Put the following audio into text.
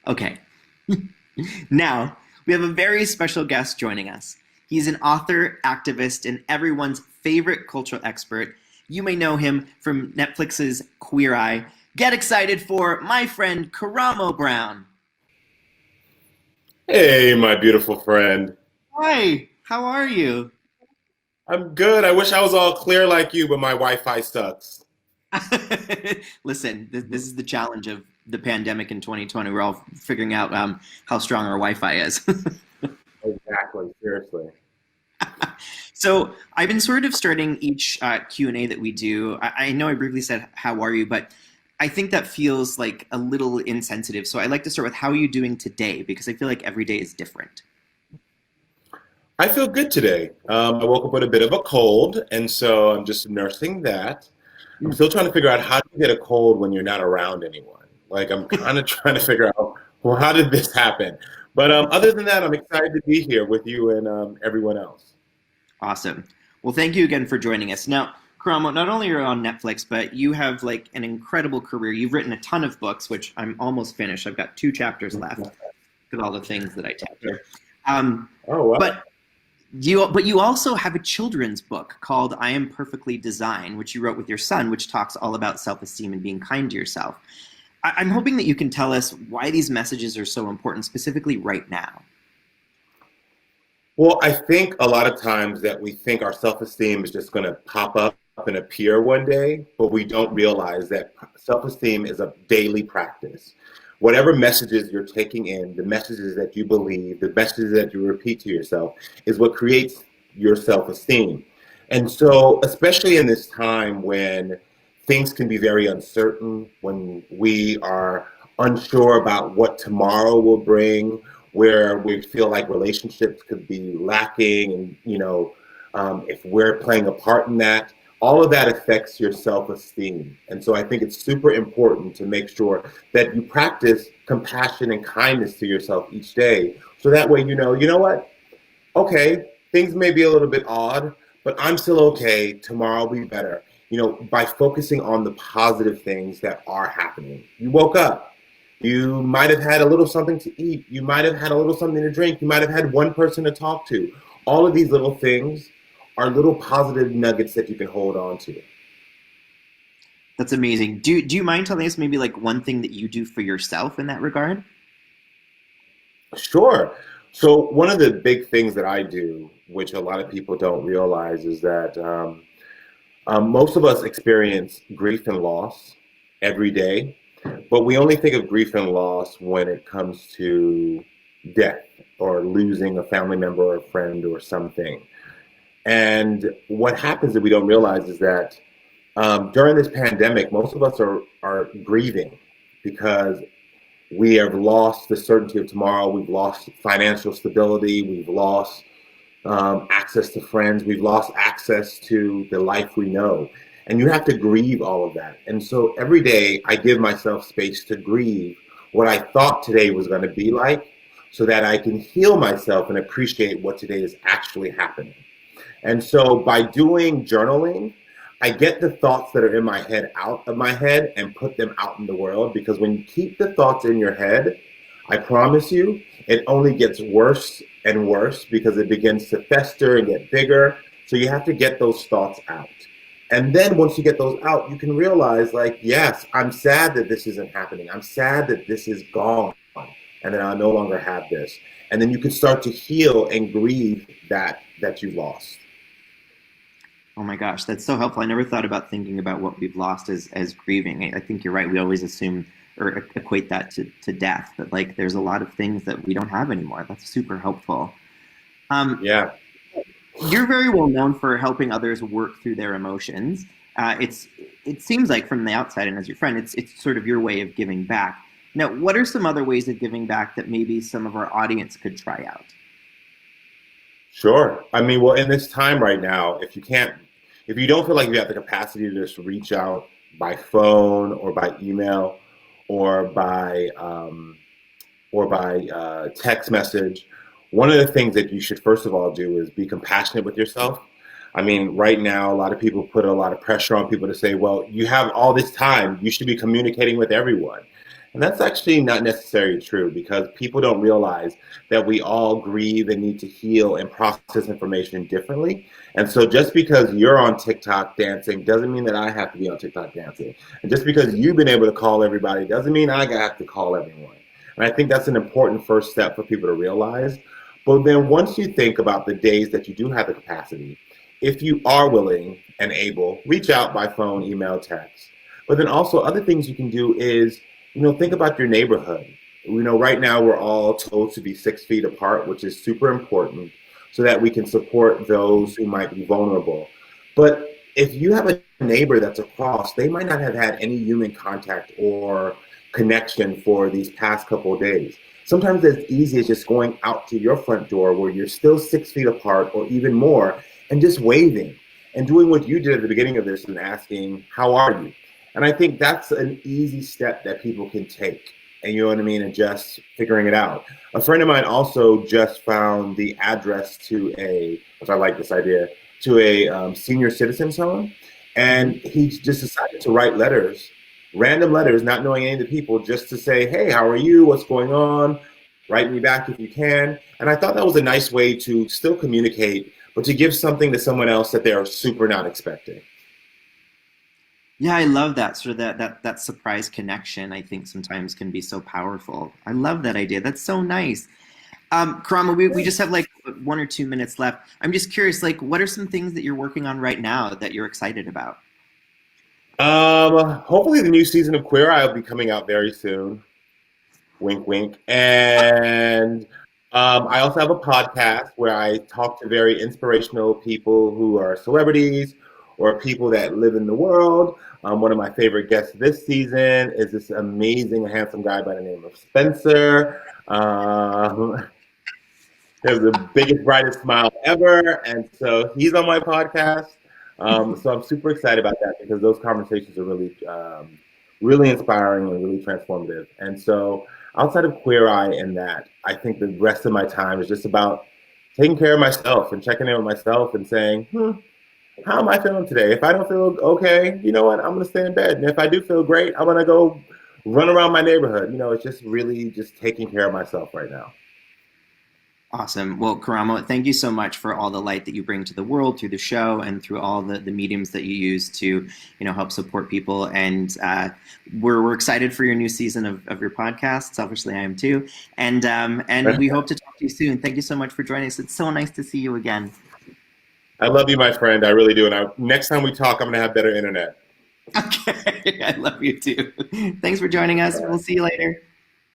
Okay. Now, we have a very special guest joining us. He's an author, activist, and everyone's favorite cultural expert. You may know him from Netflix's Queer Eye. Get excited for my friend Karamo Brown. Hey, my beautiful friend. Hi, how are you? I'm good. I wish I was all clear like you, but my Wi-Fi sucks. Listen, this is the challenge of the pandemic in 2020. We're all figuring out how strong our Wi-Fi is. Exactly, seriously. So I've been sort of starting each Q&A that we do. I know I briefly said, how are you? But I think that feels like a little insensitive. So I like to start with, how are you doing today? Because I feel like every day is different. I feel good today. I woke up with a bit of a cold, and so I'm just nursing that. I'm Mm. still trying to figure out how to get a cold when you're not around anyone. Like I'm kind of trying to figure out, well, how did this happen? But other than that, I'm excited to be here with you and everyone else. Awesome. Well, thank you again for joining us. Now, Karamo, not only are you on Netflix, but you have like an incredible career. You've written a ton of books, which I'm almost finished. I've got two chapters left with all the things that I tapped here. Oh, wow. But you also have a children's book called I Am Perfectly Designed, which you wrote with your son, which talks all about self-esteem and being kind to yourself. I'm hoping that you can tell us why these messages are so important, specifically right now. Well, I think a lot of times that we think our self-esteem is just going to pop up and appear one day, but we don't realize that self-esteem is a daily practice. Whatever messages you're taking in, the messages that you believe, the messages that you repeat to yourself is what creates your self-esteem. And so, especially in this time when things can be very uncertain, when we are unsure about what tomorrow will bring, where we feel like relationships could be lacking, and if we're playing a part in that, all of that affects your self-esteem. And so I think it's super important to make sure that you practice compassion and kindness to yourself each day, so that way you know what, okay, things may be a little bit odd, but I'm still okay. Tomorrow will be better. By focusing on the positive things that are happening. You woke up. You might have had a little something to eat. You might have had a little something to drink. You might have had one person to talk to. All of these little things are little positive nuggets that you can hold on to. That's amazing. Do you mind telling us maybe like one thing that you do for yourself in that regard? Sure. So one of the big things that I do, which a lot of people don't realize, is that most of us experience grief and loss every day, but we only think of grief and loss when it comes to death or losing a family member or a friend or something. And what happens that we don't realize is that during this pandemic, most of us are grieving because we have lost the certainty of tomorrow. We've lost financial stability. We've lost access to friends. We've lost access to the life we know. And you have to grieve all of that. And so every day I give myself space to grieve what I thought today was going to be like, so that I can heal myself and appreciate what today is actually happening. And so by doing journaling, I get the thoughts that are in my head out of my head and put them out in the world. Because when you keep the thoughts in your head, I promise you, it only gets worse and worse because it begins to fester and get bigger. So you have to get those thoughts out. And then once you get those out, you can realize, like, yes, I'm sad that this isn't happening. I'm sad that this is gone and that I no longer have this. And then you can start to heal and grieve that you lost. Oh my gosh, that's so helpful. I never thought about thinking about what we've lost as grieving. I think you're right. We always assume or equate that to death, but like there's a lot of things that we don't have anymore. That's super helpful. Um, Yeah. you're very well known for helping others work through their emotions. It seems like from the outside, and as your friend, it's sort of your way of giving back. Now, what are some other ways of giving back that maybe some of our audience could try out? Sure. I mean, well, in this time right now, if you don't feel like you have the capacity to just reach out by phone or by email or by text message, one of the things that you should first of all do is be compassionate with yourself. I mean, right now, a lot of people put a lot of pressure on people to say, well, you have all this time, you should be communicating with everyone. And that's actually not necessarily true because people don't realize that we all grieve and need to heal and process information differently. And so just because you're on TikTok dancing doesn't mean that I have to be on TikTok dancing. And just because you've been able to call everybody doesn't mean I have to call everyone. And I think that's an important first step for people to realize. But then once you think about the days that you do have the capacity, if you are willing and able, reach out by phone, email, text. But then also other things you can do is, think about your neighborhood. Right now we're all told to be 6 feet apart, which is super important so that we can support those who might be vulnerable. But if you have a neighbor that's across, they might not have had any human contact or connection for these past couple of days. Sometimes it's easy as just going out to your front door where you're still 6 feet apart or even more and just waving and doing what you did at the beginning of this and asking, how are you? And I think that's an easy step that people can take. And you know what I mean? And just figuring it out. A friend of mine also just found the address to which I like this idea, to a senior citizens home. And he just decided to write letters, random letters, not knowing any of the people, just to say, hey, how are you? What's going on? Write me back if you can. And I thought that was a nice way to still communicate, but to give something to someone else that they're super not expecting. Yeah, I love that sort of that surprise connection. I think sometimes can be so powerful. I love that idea. That's so nice. Karamo, we just have like 1 or 2 minutes left. I'm just curious, like, what are some things that you're working on right now that you're excited about? Hopefully the new season of Queer Eye will be coming out very soon. Wink, wink. And I also have a podcast where I talk to very inspirational people who are celebrities or people that live in the world. One of my favorite guests this season is this amazing, handsome guy by the name of Spencer. He has the biggest, brightest smile ever, and so he's on my podcast. So I'm super excited about that because those conversations are really, really inspiring and really transformative. And so outside of Queer Eye and that, I think the rest of my time is just about taking care of myself and checking in with myself and saying, how am I feeling today? If I don't feel okay, you know what? I'm going to stay in bed. And if I do feel great, I'm going to go run around my neighborhood. It's just really just taking care of myself right now. Awesome. Well, Karamo, thank you so much for all the light that you bring to the world through the show and through all the mediums that you use to, help support people. And we're excited for your new season of your podcast. Selfishly, I am too. And we hope to talk to you soon. Thank you so much for joining us. It's so nice to see you again. I love you, my friend. I really do. And next time we talk, I'm going to have better internet. Okay. I love you too. Thanks for joining us. We'll see you later.